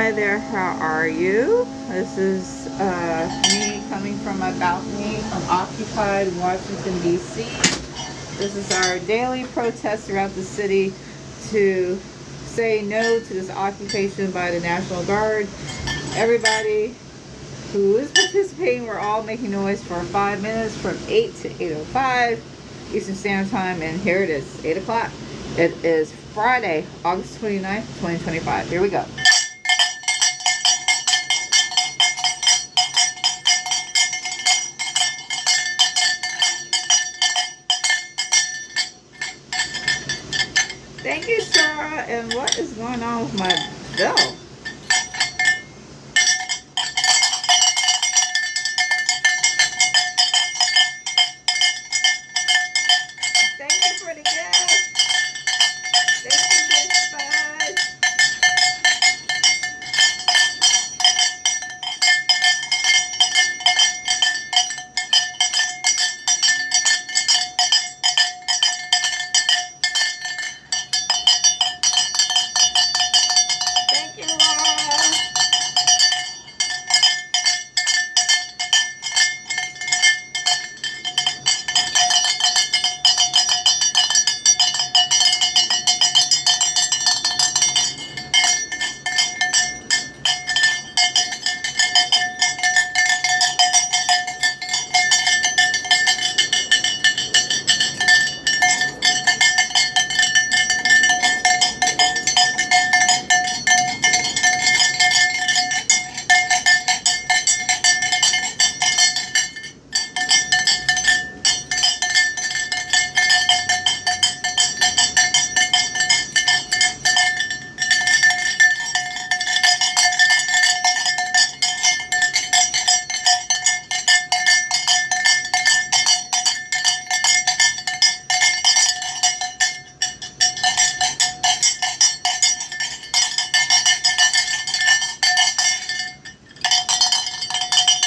Hi there, how are you? This is me coming from my balcony from occupied Washington, D.C. This is our daily protest throughout the city to say no to this occupation by the National Guard. Everybody who is participating, we're all making noise for 5 minutes from 8 to 8:05 Eastern Standard Time, and here it is, 8 o'clock. It is Friday, August 29th, 2025. Here we go. Thank you, Sarah. And what is going on with my bell? Thank you for the gift. Thank you, Big Spud. Thank you, Laura.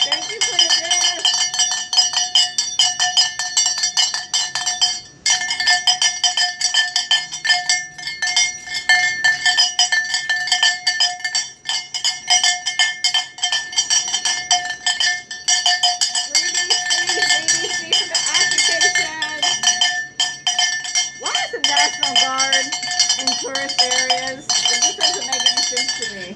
Thank you for the gift. BBC for the occupation. Why is the National Guard in tourist areas? It just doesn't make any sense to me.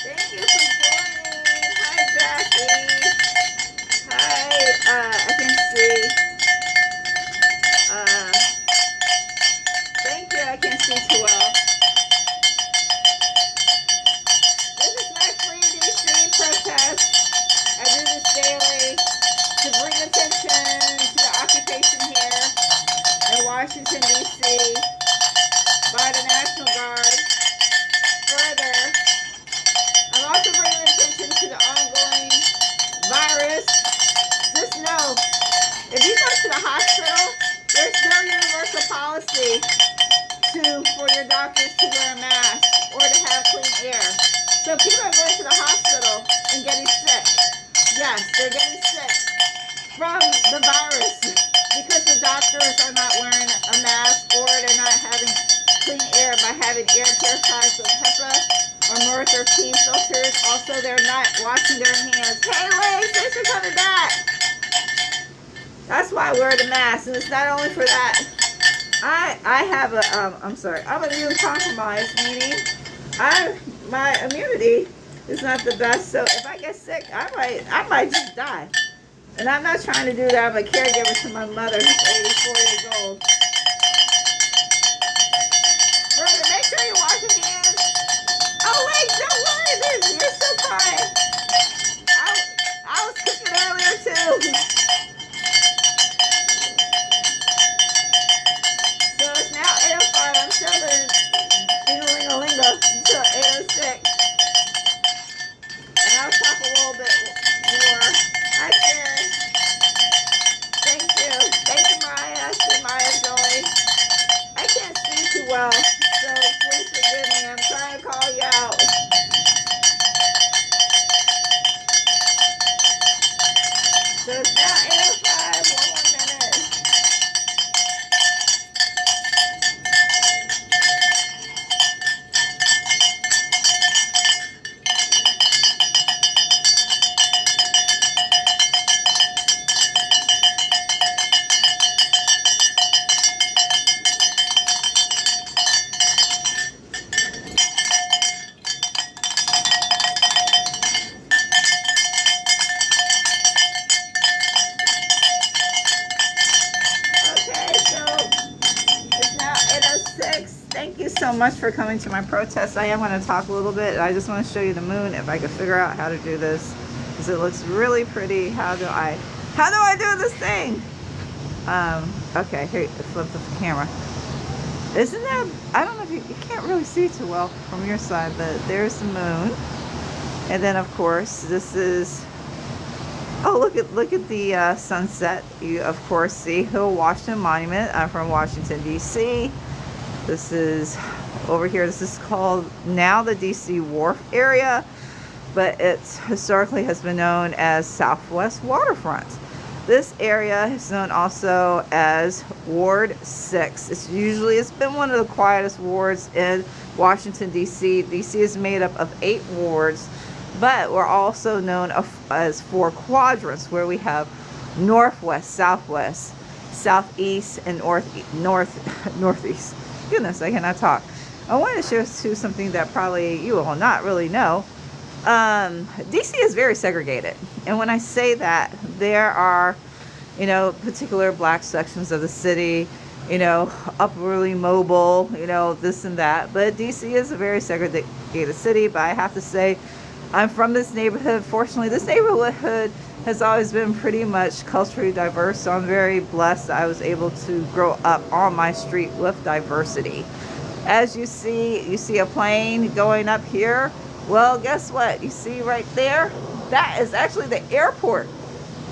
Thank you for joining. Hi, Jackie. Hi, I can see. Thank you, I can see too well. This is my free DC protest. I do this daily to bring attention to the occupation here in Washington, D.C. by the National Guard. Further, I'm also bringing attention to the ongoing virus. Just know, if you go to the hospital, there's no universal policy for your doctors to wear a mask or to have clean air. So people are going to the hospital and getting sick. Yes, they're getting sick from the virus because the doctors are not wearing a mask or they're not having clean air by having air purifiers with HEPA or mercury filters. Also, they're not washing their hands. Hey, Liz, thanks for coming back. That's why I wear the mask, and it's not only for that. I have a I'm sorry, I'm immune compromised, meaning my immunity is not the best. So if I get sick, I might just die. And I'm not trying to do that. I'm a caregiver to my mother who's 84 years old. Brother, make sure you wash your hands. Oh wait, don't worry, Liz, you're so kind. I was cooking earlier too. much for coming to my protest. I am going to talk a little bit. I just want to show you the moon if I could figure out how to do this, because it looks really pretty. How do I do this thing? Okay, here, flip the camera. Isn't that, I don't know if you can't really see too well from your side, but there's the moon. And then of course, this is, oh, look at the sunset. You of course see Hill Washington Monument. I'm from Washington, D.C. This is over here. This is called now the D.C. Wharf area, but it historically has been known as Southwest Waterfront. This area is known also as Ward 6. It's been one of the quietest wards in Washington, D.C. D.C. is made up of 8 wards, but we're also known as 4 quadrants, where we have northwest, southwest, southeast, and northeast. Goodness, I cannot talk. I wanted to share too something that probably you will not really know. DC is very segregated, and when I say that, there are, you know, particular black sections of the city, you know, upwardly mobile, you know, this and that, but DC is a very segregated city. But I have to say, I'm from this neighborhood. Fortunately, this neighborhood has always been pretty much culturally diverse, so I'm very blessed that I was able to grow up on my street with diversity. As you see a plane going up here. Well, guess what? You see right there? That is actually the airport.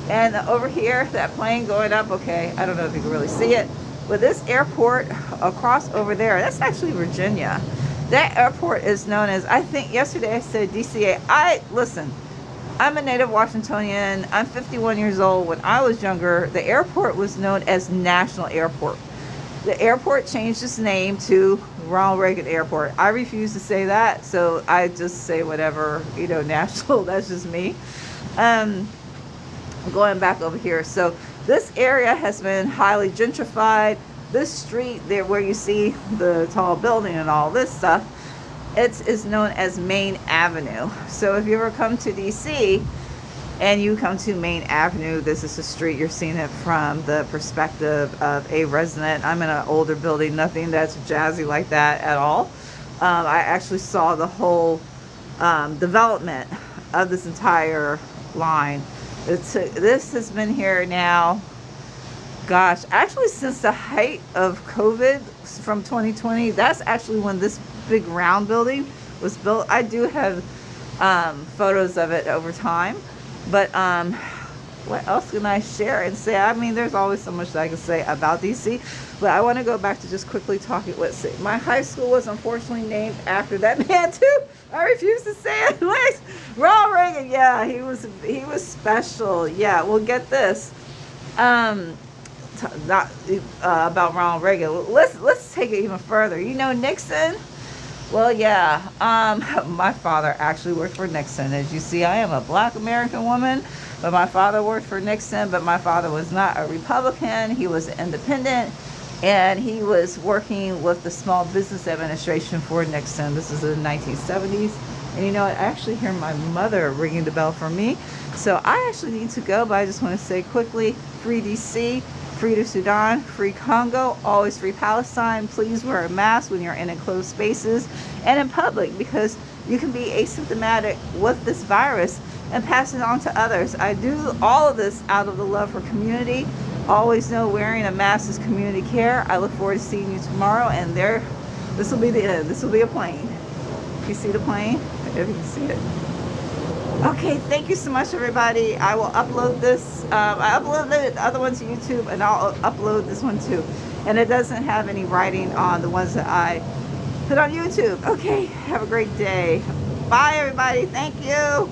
And over here, that plane going up, okay, I don't know if you can really see it, but this airport across over there, that's actually Virginia. That airport is known as, I think yesterday I said DCA. Listen, I'm a native Washingtonian. I'm 51 years old. When I was younger, the airport was known as National Airport. The airport changed its name to Ronald Reagan Airport. I refuse to say that, so I just say whatever, you know, national. That's just me. Going back over here, so this area has been highly gentrified. This street there where you see the tall building and all this stuff, it is known as Main Avenue. So if you ever come to DC and you come to Main Avenue, this is the street. You're seeing it from the perspective of a resident. I'm in an older building, nothing that's jazzy like that at all. I actually saw the whole development of this entire line. This has been here now, gosh, actually since the height of COVID from 2020. That's actually when this big round building was built. I do have photos of it over time, but what else can I share and say? I mean, there's always so much that I can say about DC, but I want to go back to just quickly talking. My high school was unfortunately named after that man too. I refuse to say it. Ronald Reagan, yeah, he was special. Yeah, well, get this. Not about Ronald Reagan. Let's take it even further. You know Nixon? Well, yeah. My father actually worked for Nixon. As you see, I am a Black American woman, but my father worked for Nixon. But my father was not a Republican. He was an independent, and he was working with the Small Business Administration for Nixon. This is in the 1970s. And you know what? I actually hear my mother ringing the bell for me. So I actually need to go, but I just want to say quickly, free DC, free to Sudan, free Congo, always free Palestine. Please wear a mask when you're in enclosed spaces and in public, because you can be asymptomatic with this virus and pass it on to others. I do all of this out of the love for community. Always know wearing a mask is community care. I look forward to seeing you tomorrow, and this will be the end. This will be a plane. You see the plane? If you can see it. Okay, thank you so much, everybody. I will upload this. I uploaded the other one to YouTube, and I'll upload this one too. And it doesn't have any writing on the ones that I put on YouTube. Okay, have a great day. Bye, everybody. Thank you.